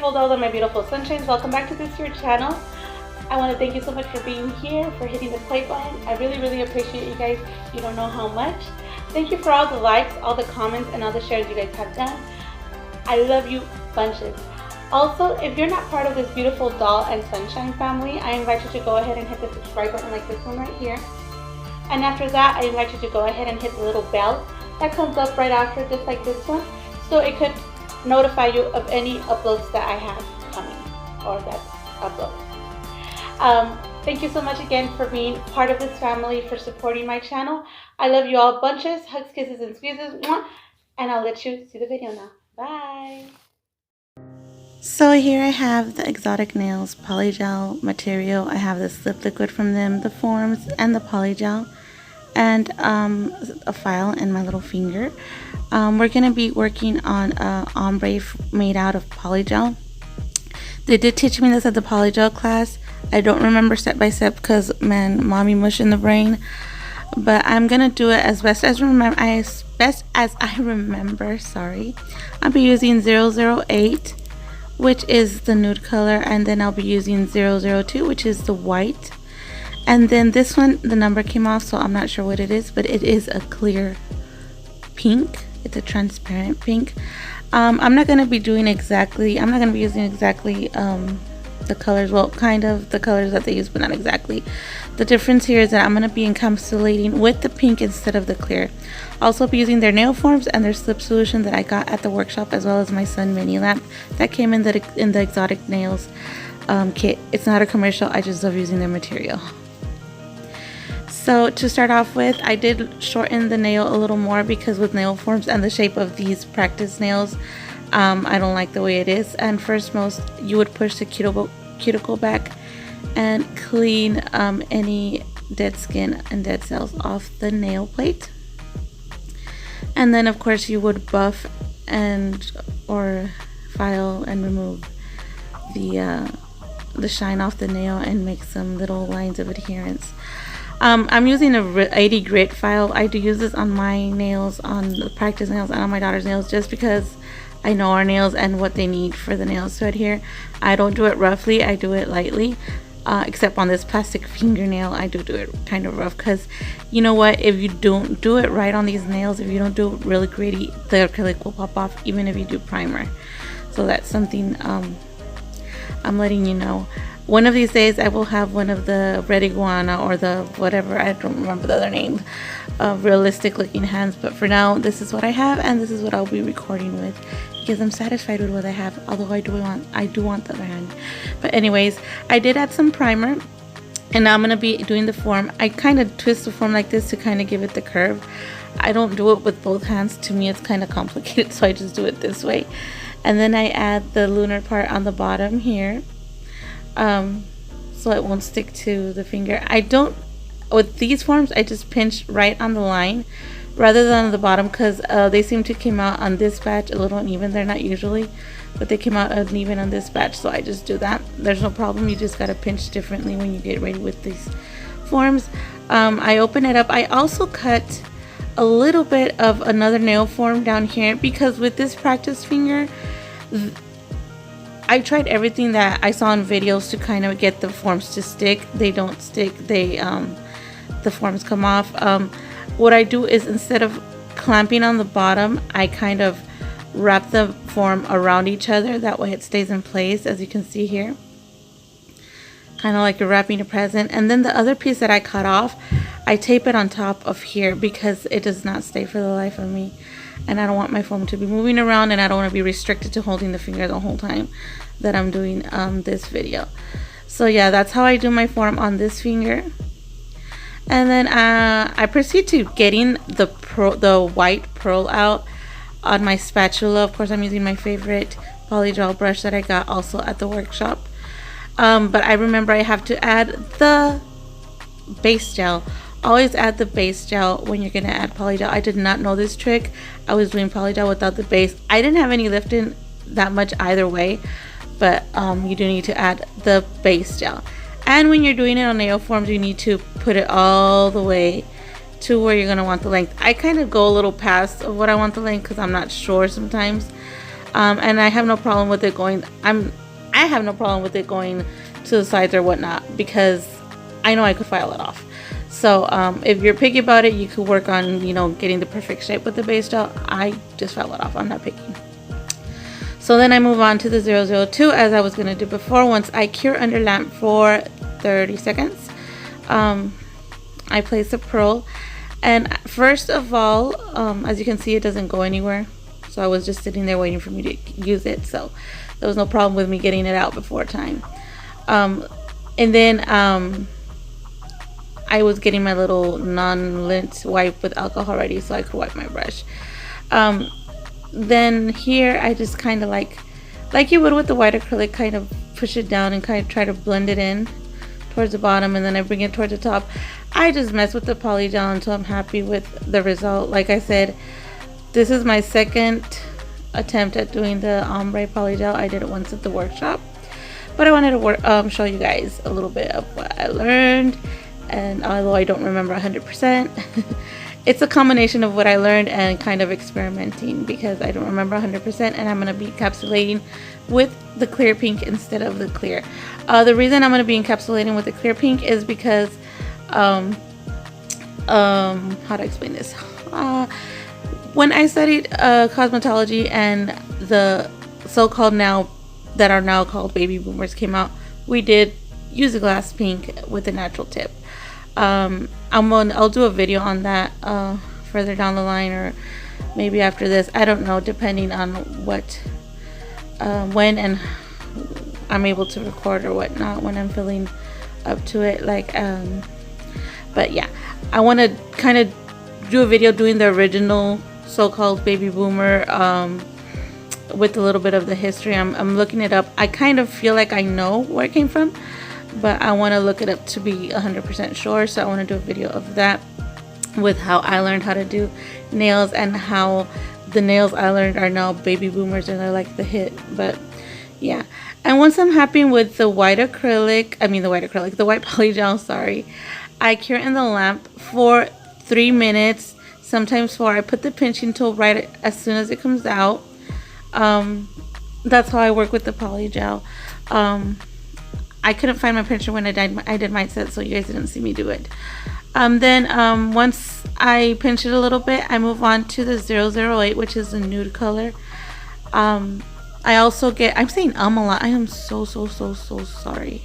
beautiful dolls and my beautiful sunshines. Welcome back to this your channel. I want to thank you so much for being here, for hitting the play button. I really appreciate you guys. You don't know how much. Thank you for all the likes, all the comments, and all the shares you guys have done. I love you bunches. Also, if you're not part of this beautiful doll and sunshine family, I invite you to go ahead and hit the subscribe button like this one right here. And after that, I invite you to go ahead and hit the little bell that comes up right after, just like this one, so it could notify you of any uploads that I have coming or that's uploaded. Thank you so much again for being part of this family, for supporting my channel. I love you all bunches. Hugs, kisses, and squeezes. And I'll let you see the video now. Bye. So here I have the Exotic Nails PoLyGeL material. I have the slip liquid from them, the forms, and the PoLyGeL, and a file and my little finger. We're going to be working on a ombre made out of PoLyGeL. They did teach me this at the PoLyGeL class. I don't remember step by step because, man, mommy mush in the brain. But I'm going to do it as best as I remember, sorry. I'll be using 008, which is the nude color, and then I'll be using 002, which is the white. And then this one, the number came off, so I'm not sure what it is, but it is a clear pink. It's a transparent pink. I'm not going to be using exactly the colors, well, kind of the colors that they use, but not exactly. The difference here is that I'm going to be encapsulating with the pink instead of the clear. Also be using their nail forms and their slip solution that I got at the workshop, as well as my sun mini lamp that came in the Exotic Nails kit. It's not a commercial, I just love using their material. So to start off with, I did shorten the nail a little more because with nail forms and the shape of these practice nails, I don't like the way it is. And first most, you would push the cuticle back and clean any dead skin and dead cells off the nail plate. And then of course you would buff or file and remove the shine off the nail and make some little lines of adherence. I'm using a 80 grit file. I do use this on my nails, on the practice nails, and on my daughter's nails, just because I know our nails and what they need for the nails to adhere. I don't do it roughly, I do it lightly, except on this plastic fingernail. I do it kind of rough because, you know what, if you don't do it right on these nails, if you don't do it really gritty, the acrylic will pop off even if you do primer. So that's something I'm letting you know. One of these days I will have one of the red iguana or the whatever, I don't remember the other name, realistic looking hands, but for now this is what I have and this is what I'll be recording with because I'm satisfied with what I have, although I do want the other hand. But anyways, I did add some primer and now I'm going to be doing the form. I kind of twist the form like this to kind of give it the curve. I don't do it with both hands. To me it's kind of complicated, so I just do it this way. And then I add the lunar part on the bottom here. So it won't stick to the finger. With these forms, I just pinch right on the line rather than on the bottom because they seem to come out on this batch a little uneven. They're not usually, but they came out uneven on this batch, so I just do that. There's no problem. You just gotta pinch differently when you get ready with these forms. I open it up. I also cut a little bit of another nail form down here because with this practice finger, I tried everything that I saw in videos to kind of get the forms to stick. They don't stick. The forms come off. What I do is instead of clamping on the bottom, I kind of wrap the form around each other. That way it stays in place, as you can see here. Kind of like you're wrapping a present. And then the other piece that I cut off, I tape it on top of here because it does not stay for the life of me. And I don't want my foam to be moving around, and I don't want to be restricted to holding the finger the whole time that I'm doing this video. So yeah, that's how I do my form on this finger. And then I proceed to getting the white pearl out on my spatula. Of course, I'm using my favorite PoLyGeL brush that I got also at the workshop. But I remember I have to add the base gel. Always add the base gel when you're gonna add PoLyGeL. I did not know this trick. I was doing PoLyGeL without the base. I didn't have any lifting that much either way, but you do need to add the base gel. And when you're doing it on nail forms, you need to put it all the way to where you're gonna want the length. I kind of go a little past of what I want the length because I'm not sure sometimes. And I have no problem with it going. I have no problem with it going to the sides or whatnot, because I know I could file it off. So if you're picky about it, you could work on, you know, getting the perfect shape with the base gel. I just file it off. I'm not picky. So then I move on to the 002, as I was going to do before. Once I cure under lamp for 30 seconds, I place a pearl. And first of all, as you can see, it doesn't go anywhere. So I was just sitting there waiting for me to use it. So there was no problem with me getting it out before time. And then I was getting my little non-lint wipe with alcohol ready so I could wipe my brush. Then here I just kind of like you would with the white acrylic, kind of push it down and kind of try to blend it in towards the bottom, and then I bring it towards the top. I just mess with the PoLyGeL until I'm happy with the result. Like I said, this is my second attempt at doing the ombre PoLyGeL. I did it once at the workshop, but I wanted to show you guys a little bit of what I learned. And although I don't remember 100%, it's a combination of what I learned and kind of experimenting, because I don't remember 100%, and I'm going to be encapsulating with the clear pink instead of the clear. The reason I'm going to be encapsulating with the clear pink is because how to explain this? When I studied cosmetology and the so-called that are now called BaByBooMers came out, we did use a glass pink with a natural tip. I'll do a video on that further down the line, or maybe after this, I don't know, depending on what when and I'm able to record or whatnot, when I'm feeling up to it, like but yeah, I want to kind of do a video doing the original so-called BaByBooMer with a little bit of the history. I'm looking it up. I kind of feel like I know where it came from, but I want to look it up to be 100% sure. So I want to do a video of that with how I learned how to do nails, and how the nails I learned are now BaByBooMers and they're like the hit. But yeah, and once I'm happy with the white PoLyGel, sorry, I cure in the lamp for 3 minutes, sometimes 4. I put the pinching tool right as soon as it comes out. That's how I work with the PoLyGel. I couldn't find my pincher when I did my set, so you guys didn't see me do it. Then once I pinch it a little bit, I move on to the 008, which is the nude color. I also get, I'm saying a lot. I am so sorry.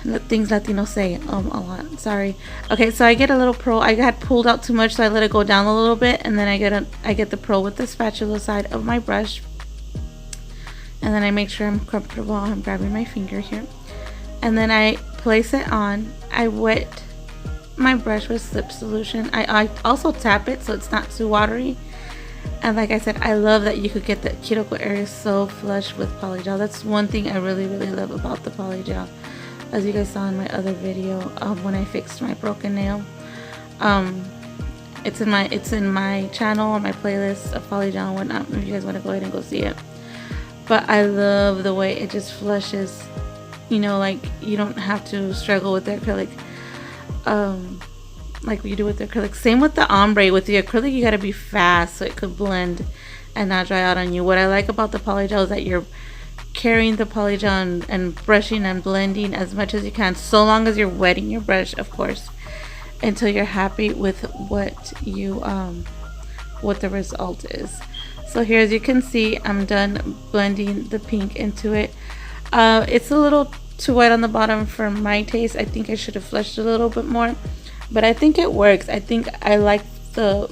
The things Latinos say a lot. Sorry. Okay, so I get a little pearl. I got pulled out too much, so I let it go down a little bit, and then I get the pearl with the spatula side of my brush. And then I make sure I'm comfortable. I'm grabbing my finger here. And then I place it on. I wet my brush with slip solution. I also tap it so it's not too watery. And like I said, I love that you could get the cuticle area so flush with PoLyGel. That's one thing I really love about the PoLyGel. As you guys saw in my other video when I fixed my broken nail. It's in my channel, on my playlist of PoLyGel and whatnot, if you guys want to go ahead and go see it. But I love the way it just flushes, you know, like you don't have to struggle with the acrylic like you do with the acrylic. Same with the ombre. With the acrylic, you got to be fast so it could blend and not dry out on you. What I like about the PoLyGel is that you're carrying the PoLyGel and brushing and blending as much as you can, so long as you're wetting your brush, of course, until you're happy with what the result is. So here, as you can see, I'm done blending the pink into it. It's a little too white on the bottom for my taste. I think I should have flushed it a little bit more, but I think it works. I think I like the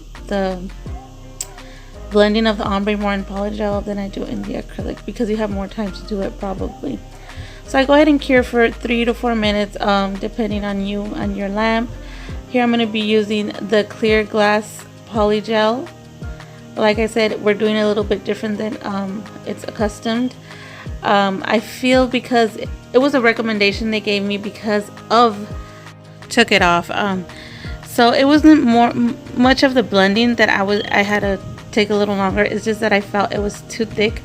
blending of the ombre more in PoLyGel than I do in the acrylic, because you have more time to do it probably. So I go ahead and cure for 3 to 4 minutes, depending on you and your lamp. Here I'm going to be using the clear glass PoLyGel. Like I said, we're doing it a little bit different than it's accustomed. I feel because it was a recommendation they gave me because of took it off. So it wasn't much of the blending that I had to take a little longer. It's just that I felt it was too thick.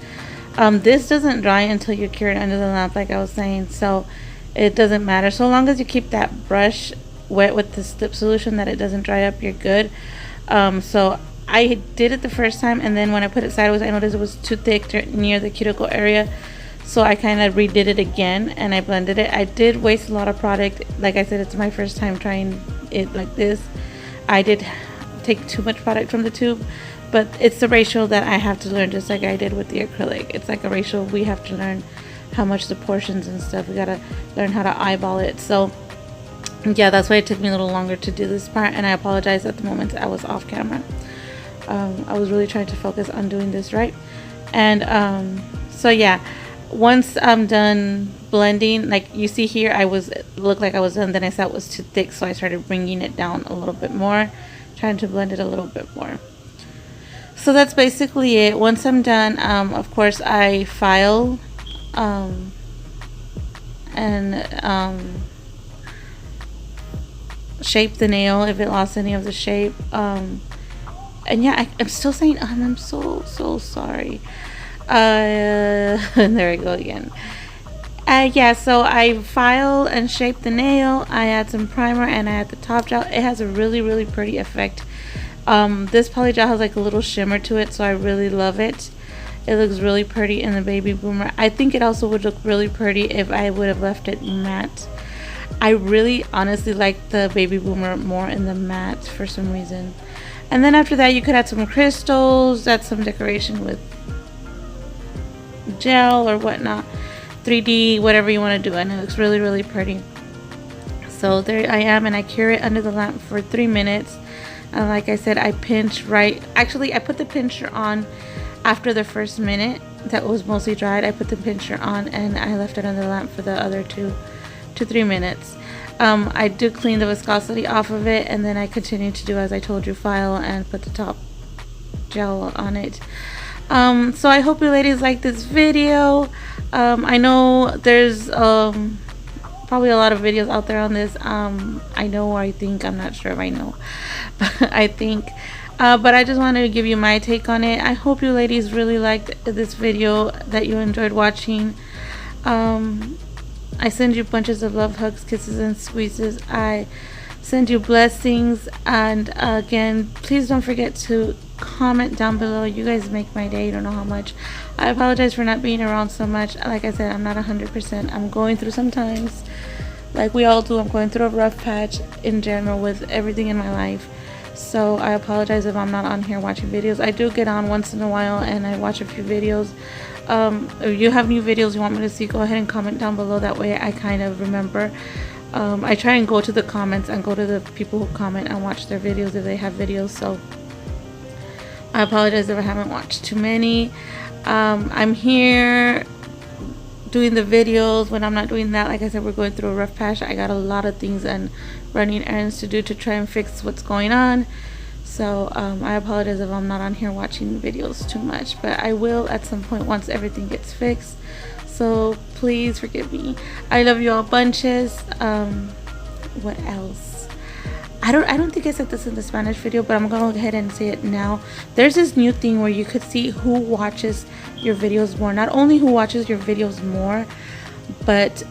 This doesn't dry until you cure it under the lamp, like I was saying, so it doesn't matter. So long as you keep that brush wet with the slip solution, that it doesn't dry up, you're good. So I did it the first time, and then when I put it sideways, I noticed it was too thick near the cuticle area. So I kind of redid it again and I blended it. I did waste a lot of product. Like I said, it's my first time trying it like this. I did take too much product from the tube, but it's the ratio that I have to learn, just like I did with the acrylic. It's like a ratio we have to learn how much the portions and stuff. We gotta learn how to eyeball it. So yeah, that's why it took me a little longer to do this part, and I apologize at the moment I was off camera. I was really trying to focus on doing this right. And so yeah, once I'm done blending, like you see here, looked like I was done, then I saw it was too thick, so I started bringing it down a little bit more, trying to blend it a little bit more. So that's basically it. Once I'm done, of course I file and shape the nail if it lost any of the shape. And yeah, I'm still saying I'm so sorry. And there we go again. Yeah, so I file and shape the nail. I add some primer and I add the top gel. It has a really pretty effect. This PoLyGeL has like a little shimmer to it, so I really love it. It looks really pretty in the BaByBooMeR. I think it also would look really pretty if I would have left it matte. I really honestly like the BaByBooMeR more in the matte for some reason. And then after that, you could add some crystals, add some decoration with gel or whatnot, 3D, whatever you want to do, and it looks really pretty. So there I am, and I cure it under the lamp for 3 minutes. And like I said, I pinch right. Actually, I put the pincher on after the first minute that was mostly dried. I put the pincher on and I left it under the lamp for the other 2 to 3 minutes. I do clean the viscosity off of it, and then I continue to do as I told you, file and put the top gel on it. So I hope you ladies like this video. I know there's probably a lot of videos out there on this. I know, or I think, I'm not sure if I know, but I think but I just wanted to give you my take on it. I hope you ladies really liked this video, that you enjoyed watching. I send you bunches of love, hugs, kisses, and squeezes. I send you blessings. And again, please don't forget to comment down below. You guys make my day. You don't know how much. I apologize for not being around so much. Like I said, I'm not 100%. I'm going through sometimes, like we all do. I'm going through a rough patch in general with everything in my life. So I apologize if I'm not on here watching videos. I do get on once in a while and I watch a few videos. If you have new videos you want me to see, go ahead and comment down below. That way I kind of remember. I try and go to the comments and go to the people who comment and watch their videos if they have videos. So I apologize if I haven't watched too many. I'm here doing the videos when I'm not doing that. Like I said, we're going through a rough patch. I got a lot of things and running errands to do to try and fix what's going on. So I apologize if I'm not on here watching videos too much, but I will at some point once everything gets fixed. So please forgive me. I love you all bunches. What else? I don't think I said this in the Spanish video, but I'm gonna go ahead and say it now. There's this new thing where you could see who watches your videos more. Not only who watches your videos more, but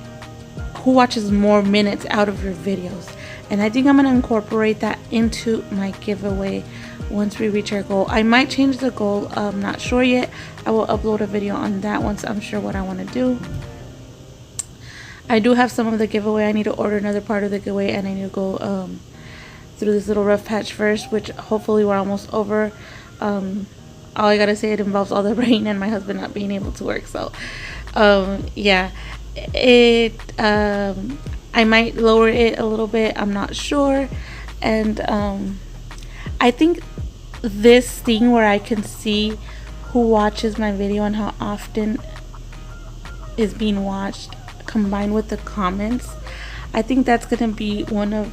who watches more minutes out of your videos. And I think I'm going to incorporate that into my giveaway once we reach our goal. I might change the goal. I'm not sure yet. I will upload a video on that once I'm sure what I want to do. I do have some of the giveaway. I need to order another part of the giveaway, and I need to go through this little rough patch first, which hopefully we're almost over. All I got to say, it involves all the rain and my husband not being able to work. So yeah, I might lower it a little bit, I'm not sure. And I think this thing where I can see who watches my video and how often is being watched, combined with the comments, I think that's gonna be one of,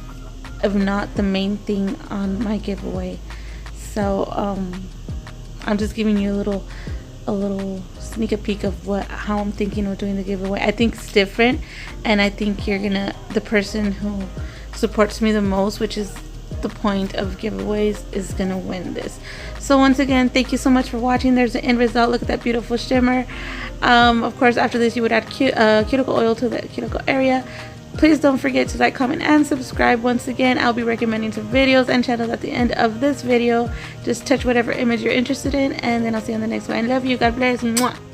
if not the main thing on my giveaway. So I'm just giving you a little sneak a peek of how I'm thinking of doing the giveaway. I think it's different, and I think the person who supports me the most, which is the point of giveaways, is gonna win this. So once again, thank you so much for watching. There's the end result. Look at that beautiful shimmer. Of course, after this you would add cuticle oil to the cuticle area, Please don't forget to like, comment, and subscribe. Once again, I'll be recommending some videos and channels at the end of this video. Just touch whatever image you're interested in, and then I'll see you on the next one. I love you. God bless. Mwah.